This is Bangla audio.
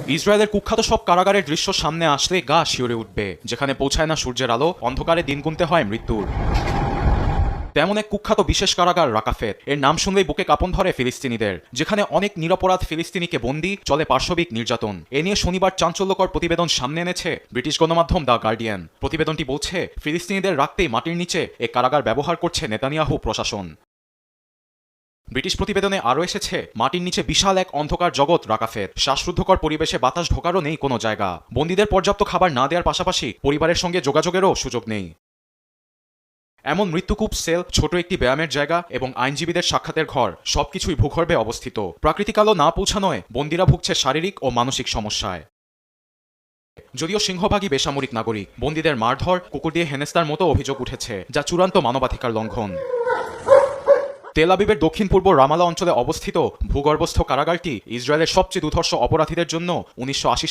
ইসরায়েলের কুখ্যাত সব কারাগারের দৃশ্য সামনে আসলে গা শিউরে উঠবে, যেখানে পৌঁছায় না সূর্যের আলো, অন্ধকারে দিন গুনতে হয় মৃত্যুর। তেমন এক কুখ্যাত বিশেষ কারাগার রাকাফেত। এর নাম শুনলেই বুকে কাঁপন ধরে ফিলিস্তিনিদের, যেখানে অনেক নিরপরাধ ফিলিস্তিনিকে বন্দী, চলে পাশবিক নির্যাতন। এ নিয়ে শনিবার চাঞ্চল্যকর প্রতিবেদন সামনে এনেছে ব্রিটিশ গণমাধ্যম দ্য গার্ডিয়ান। প্রতিবেদনটি বলছে, ফিলিস্তিনিদের রাখতেই মাটির নিচে এ কারাগার ব্যবহার করছে নেতানিয়াহু প্রশাসন। ব্রিটিশ প্রতিবেদনে আরও এসেছে, মাটির নিচে বিশাল এক অন্ধকার জগৎ রাকাফেত। শ্বাসরুদ্ধকর পরিবেশে বাতাস ঢোকারও নেই কোনো জায়গা। বন্দীদের পর্যাপ্ত খাবার না দেওয়ার পাশাপাশি পরিবারের সঙ্গে যোগাযোগেরও সুযোগ নেই। এমন মৃত্যুকূপ, সেল, ছোট একটি ব্যায়ামের জায়গা এবং আইনজীবীদের সাক্ষাতের ঘর সবকিছুই ভূগর্ভে অবস্থিত। প্রাকৃতিক আলো না পৌঁছানোয় বন্দীরা ভুগছে শারীরিক ও মানসিক সমস্যায়। যদিও সিংহভাগই বেসামরিক নাগরিক, বন্দীদের মারধর, কুকুর দিয়ে হেনস্তার মতো অভিযোগ উঠেছে, যা চূড়ান্ত মানবাধিকার লঙ্ঘন। তেল আবিবের দক্ষিণ পূর্ব রামালা অঞ্চলে অবস্থিত ভূগর্ভস্থ কারাগারটি ইসরায়েলের সবচেয়ে দুর্ধর্ষ অপরাধীদের জন্য 1980